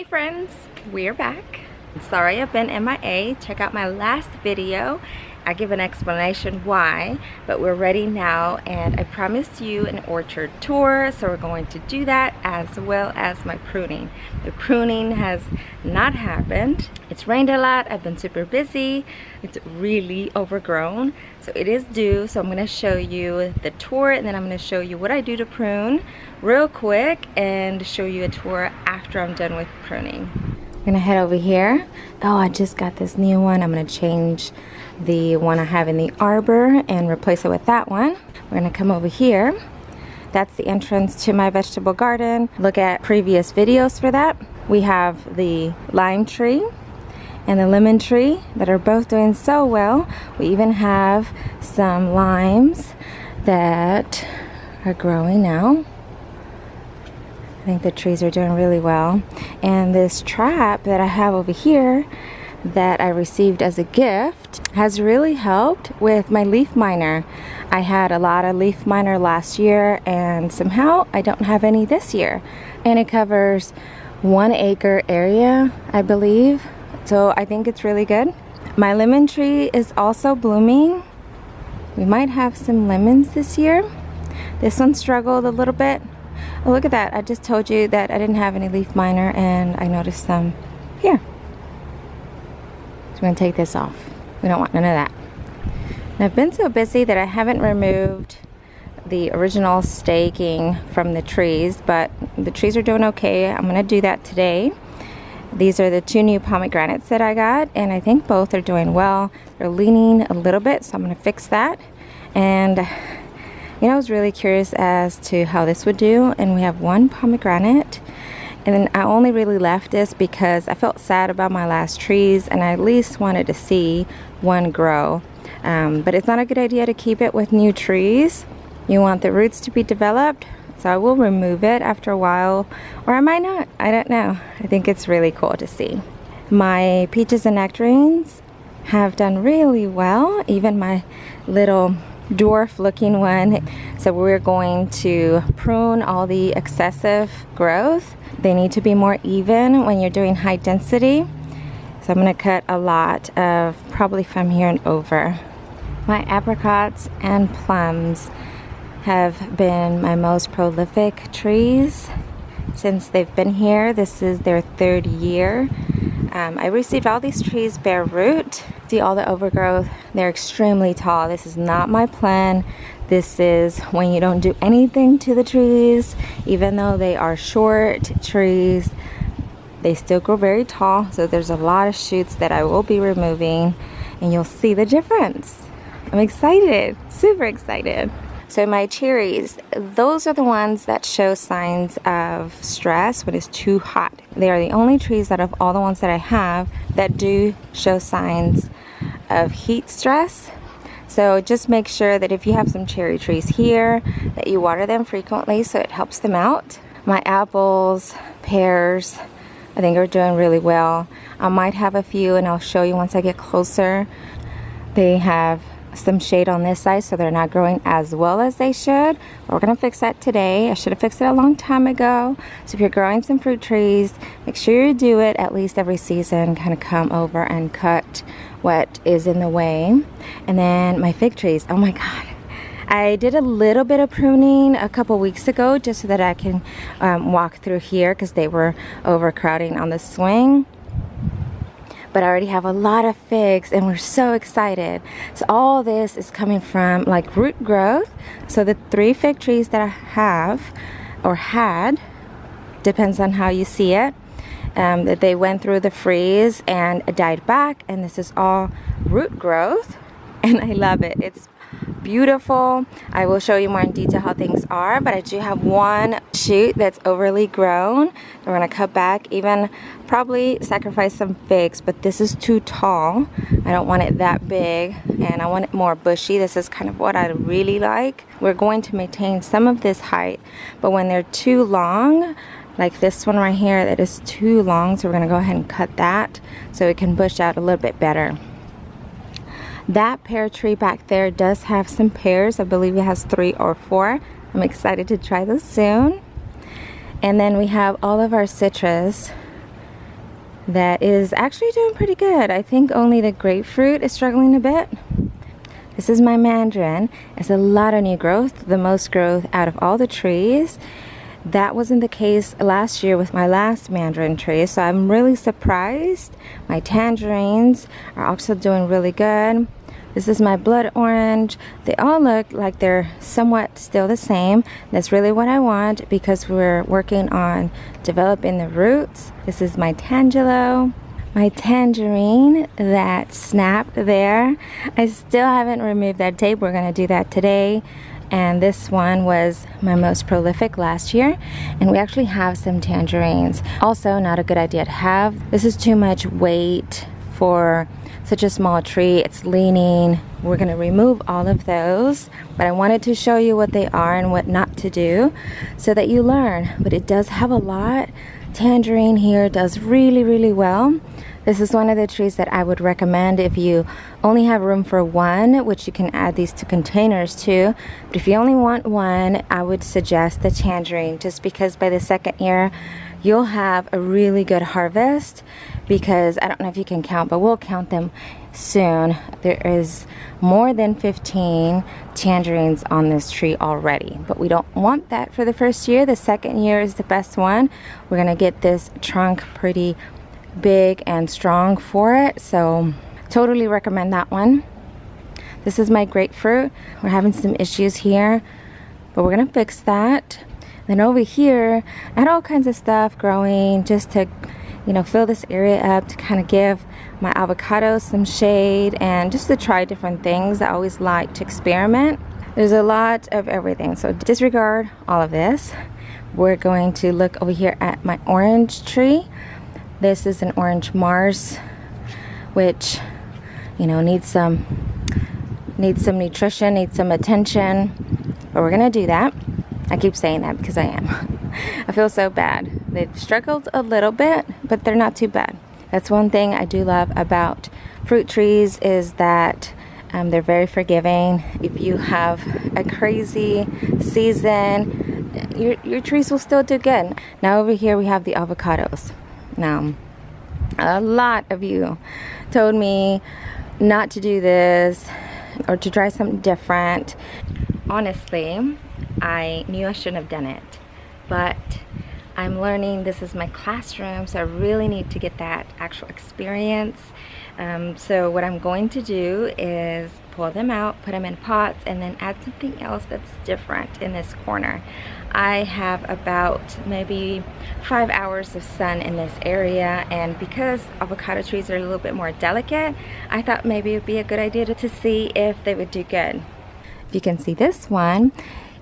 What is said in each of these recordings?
Hey friends, we're back. Sorry I've been MIA. Check out my last video. I give an explanation why, but we're ready now and I promised you an orchard tour, so we're going to do that as well as my pruning. The pruning has not happened. It's rained a lot. I've been super busy. It's really overgrown, so it is due. So I'm going to show you the tour and then I'm going to show you what I do to prune real quick and show you a tour after I'm done with pruning. I'm gonna head over here. Oh, I just got this new one. I'm gonna change the one I have in the arbor and replace it with that one. We're gonna come over here. That's the entrance to my vegetable garden. Look at previous videos for that. We have the lime tree and the lemon tree that are both doing so well. We even have some limes that are growing now. I think the trees are doing really well. And this trap that I have over here that I received as a gift has really helped with my leaf miner. I had a lot of leaf miner last year and somehow I don't have any this year. And it covers 1 acre area, I believe. So I think it's really good. My lemon tree is also blooming. We might have some lemons this year. This one struggled a little bit. Oh, look at that. I just told you that I didn't have any leaf miner and I noticed some here. So we're going to take this off. We don't want none of that. And I've been so busy that I haven't removed the original staking from the trees, but the trees are doing okay. I'm going to do that today. These are the 2 new pomegranates that I got and I think both are doing well. They're leaning a little bit, so I'm going to fix that. And you know, I was really curious as to how this would do, and we have 1 pomegranate, and then I only really left this because I felt sad about my last trees and I at least wanted to see 1 grow. But it's not a good idea to keep it with new trees. You want the roots to be developed, so I will remove it after a while, or I might not. I don't know. I think it's really cool to see. My peaches and nectarines have done really well, even my little dwarf looking one. So we're going to prune all the excessive growth. They need to be more even when you're doing high density. So I'm going to cut a lot of probably from here and over. My apricots and plums have been my most prolific trees since they've been here. This is their 3rd year. I received all these trees bare root. See all the overgrowth? They're extremely tall. This is not my plan. This is when you don't do anything to the trees. Even though they are short trees, they still grow very tall. So there's a lot of shoots that I will be removing and you'll see the difference. I'm excited, super excited. So my cherries, those are the ones that show signs of stress when it's too hot. They are the only trees out of all the ones that I have that do show signs of heat stress. So just make sure that if you have some cherry trees here, that you water them frequently so it helps them out. My apples, pears, I think are doing really well. I might have a few and I'll show you once I get closer. They have some shade on this side, so they're not growing as well as they should. But we're gonna fix that today. I should have fixed it a long time ago. So if you're growing some fruit trees, make sure you do it at least every season. Kind of come over and cut what is in the way. And then my fig trees, oh my god, I did a little bit of pruning a couple weeks ago just so that I can walk through here because they were overcrowding on the swing. But I already have a lot of figs and we're so excited. So all this is coming from like root growth. So the 3 fig trees that I have or had, depends on how you see it, that they went through the freeze and died back, and this is all root growth and I love it. It's beautiful. I will show you more in detail how things are, but I do have 1 shoot that's overly grown. We're gonna cut back, even probably sacrifice some figs, but this is too tall. I don't want it that big and I want it more bushy. This is kind of what I really like. We're going to maintain some of this height, but when they're too long, like this one right here, that is too long, so we're gonna go ahead and cut that so it can bush out a little bit better. That pear tree back there does have some pears. I believe it has 3 or 4. I'm excited to try those soon. And then we have all of our citrus that is actually doing pretty good. I think only the grapefruit is struggling a bit. This is my Mandarin. It's a lot of new growth, the most growth out of all the trees. That wasn't the case last year with my last Mandarin tree, so I'm really surprised. My tangerines are also doing really good. This is my blood orange. They all look like they're somewhat still the same. That's really what I want because we're working on developing the roots. This is my tangelo. My tangerine that snapped there. I still haven't removed that tape. We're gonna do that today. And this one was my most prolific last year, and we actually have some tangerines. Also, not a good idea to have. This is too much weight for such a small tree. It's leaning. We're gonna remove all of those, but I wanted to show you what they are and what not to do so that you learn. But it does have a lot. Tangerine here does really, really well. This is one of the trees that I would recommend if you only have room for one, which you can add these to containers too. But if you only want one, I would suggest the tangerine, just because by the second year, you'll have a really good harvest. Because I don't know if you can count, but we'll count them soon. There is more than 15 tangerines on this tree already, but we don't want that for the first year. The second year is the best one. We're gonna get this trunk pretty big and strong for it, so totally recommend that one. This is my grapefruit. We're having some issues here, but we're gonna fix that. Then over here, I had all kinds of stuff growing just to, you know, fill this area up, to kind of give my avocados some shade and just to try different things. I always like to experiment. There's a lot of everything, so disregard all of this. We're going to look over here at my orange tree. This is an orange Mars, which, you know, needs some nutrition, needs some attention, but we're gonna do that. I keep saying that because I am. I feel so bad. They've struggled a little bit, but they're not too bad. That's one thing I do love about fruit trees, is that they're very forgiving. If you have a crazy season, your trees will still do good. Now over here we have the avocados. Now, a lot of you told me not to do this or to try something different. Honestly, I knew I shouldn't have done it, but I'm learning. This is my classroom, so I really need to get that actual experience. So what I'm going to do is pull them out, put them in pots, and then add something else that's different in this corner. I have about maybe 5 hours of sun in this area, and because avocado trees are a little bit more delicate, I thought maybe it would be a good idea to see if they would do good. If you can see this one,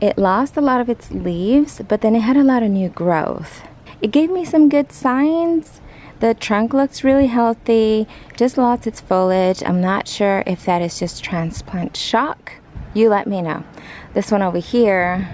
it lost a lot of its leaves, but then it had a lot of new growth. It gave me some good signs. The trunk looks really healthy, just lost its foliage. I'm not sure if that is just transplant shock. You let me know. This one over here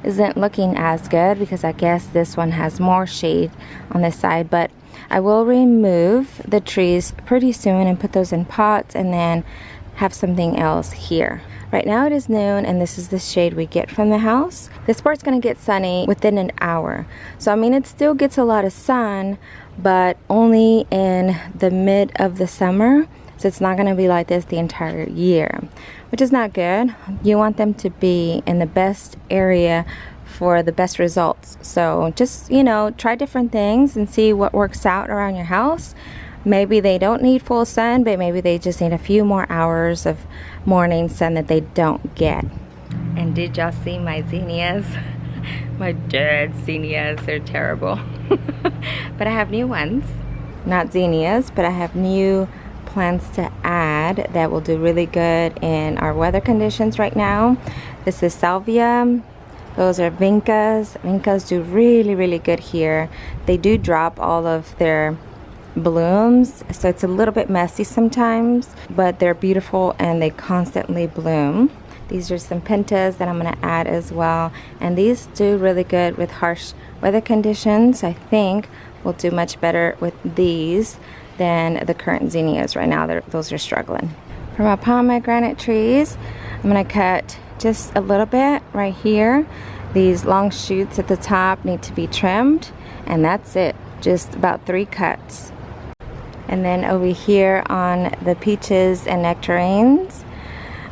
isn't looking as good because I guess this one has more shade on this side, but I will remove the trees pretty soon and put those in pots and then have something else here. Right now it is noon, and this is the shade we get from the house. This part's gonna get sunny within an hour. So I mean, it still gets a lot of sun, but only in the mid of the summer. So it's not gonna be like this the entire year, which is not good. You want them to be in the best area for the best results. So just, you know, try different things and see what works out around your house. Maybe they don't need full sun, but maybe they just need a few more hours of morning sun that they don't get. And did y'all see my zinnias? My dead zinnias, they're terrible. But I have new ones. Not zinnias, but I have new plants to add that will do really good in our weather conditions right now. This is Salvia. Those are vincas. Vincas do really, really good here. They do drop all of their blooms, so it's a little bit messy sometimes, but they're beautiful and they constantly bloom. These are some pentas that I'm going to add as well, and these do really good with harsh weather conditions. I think we'll do much better with these than the current zinnias right now. Those are struggling. For my pomegranate trees, I'm going to cut just a little bit right here. These long shoots at the top need to be trimmed, and that's it. Just about 3 cuts. And then over here on the peaches and nectarines,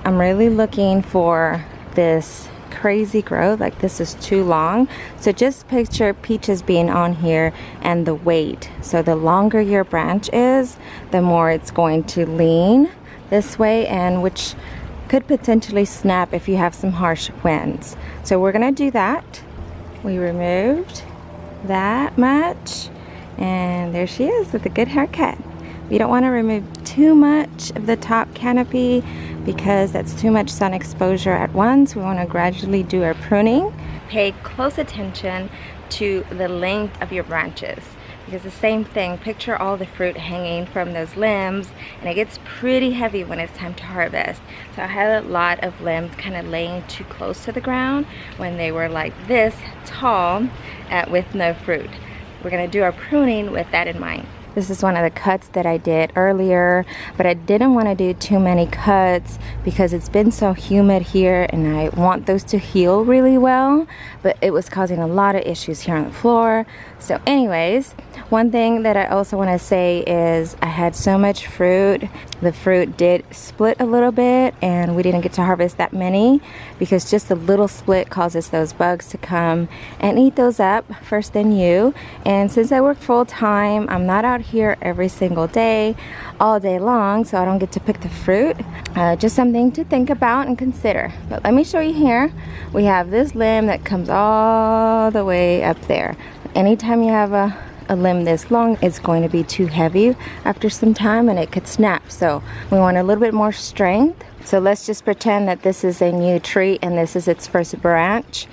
I'm really looking for this crazy growth. Like, this is too long. So just picture peaches being on here and the weight. So the longer your branch is, the more it's going to lean this way, and which could potentially snap if you have some harsh winds. So we're gonna do that. We removed that much, and there she is with a good haircut. We don't want to remove too much of the top canopy because that's too much sun exposure at once. We want to gradually do our pruning. Pay close attention to the length of your branches, because the same thing, picture all the fruit hanging from those limbs, and it gets pretty heavy when it's time to harvest. So I had a lot of limbs kind of laying too close to the ground when they were like this tall with no fruit. We're gonna do our pruning with that in mind. This is one of the cuts that I did earlier, but I didn't want to do too many cuts because it's been so humid here and I want those to heal really well, but it was causing a lot of issues here on the floor. So anyways, one thing that I also want to say is I had so much fruit. The fruit did split a little bit and we didn't get to harvest that many because just a little split causes those bugs to come and eat those up first than you. And since I work full time, I'm not out here every single day all day long, so I don't get to pick the fruit. Just something to think about and consider. But let me show you here. We have this limb that comes all the way up there. Anytime you have a limb this long, it's going to be too heavy after some time and it could snap. So we want a little bit more strength. So let's just pretend that this is a new tree and this is its first branch.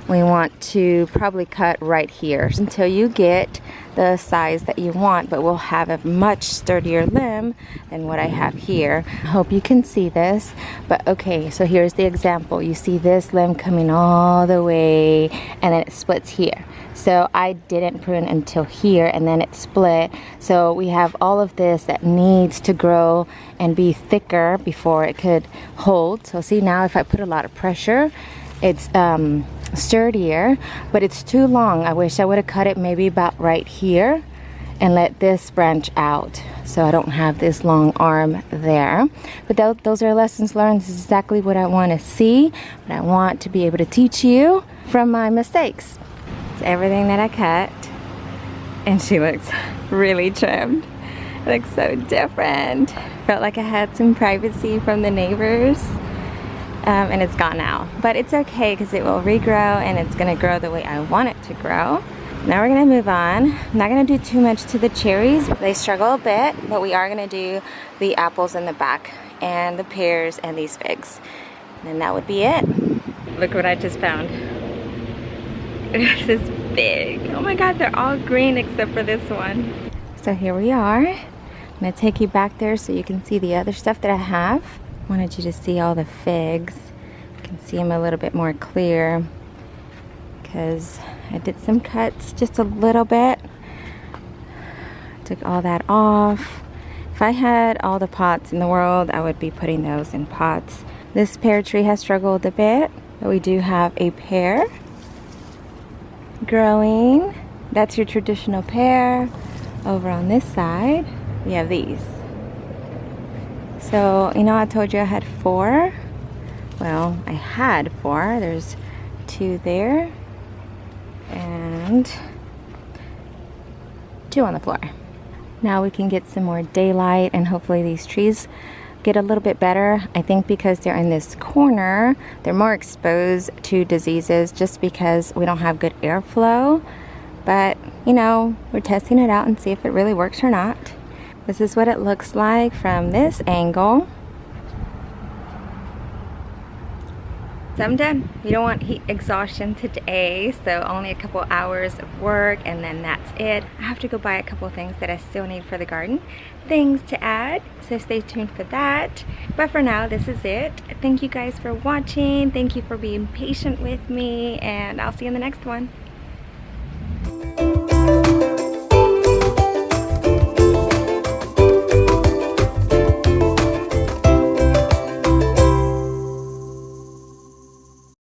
We want to probably cut right here until you get the size that you want, but we'll have a much sturdier limb than what I have here. I hope you can see this, but okay, so here's the example. You see this limb coming all the way and then it splits here. So I didn't prune until here and then it split. So we have all of this that needs to grow and be thicker before it could hold. So see, now if I put a lot of pressure, it's sturdier, but it's too long. I wish I would have cut it maybe about right here and let this branch out so I don't have this long arm there. But those are lessons learned. This is exactly what I want to see, but I want to be able to teach you from my mistakes. It's everything that I cut, and she looks really trimmed. It looks so different. Felt like I had some privacy from the neighbors. And it's gone now, but it's okay because it will regrow and it's gonna grow the way I want it to grow. Now we're gonna move on. I'm not gonna do too much to the cherries. They struggle a bit, but we are gonna do the apples in the back and the pears and these figs. And then that would be it. Look what I just found. This is big. Oh my God, they're all green except for this one. So here we are. I'm gonna take you back there so you can see the other stuff that I have. Wanted you to see all the figs. You can see them a little bit more clear because I did some cuts just a little bit. Took all that off. If I had all the pots in the world, I would be putting those in pots. This pear tree has struggled a bit, but we do have a pear growing. That's your traditional pear. Over on this side, we have these. So, you know, I told you I had 4. Well, I had 4. There's 2 there and 2 on the floor. Now we can get some more daylight and hopefully these trees get a little bit better. I think because they're in this corner, they're more exposed to diseases just because we don't have good airflow. But, you know, we're testing it out and see if it really works or not. This is what it looks like from this angle. So I'm done. We don't want heat exhaustion today, so only a couple hours of work and then that's it. I have to go buy a couple things that I still need for the garden, things to add, so stay tuned for that. But for now, this is it. Thank you guys for watching. Thank you for being patient with me, and I'll see you in the next one.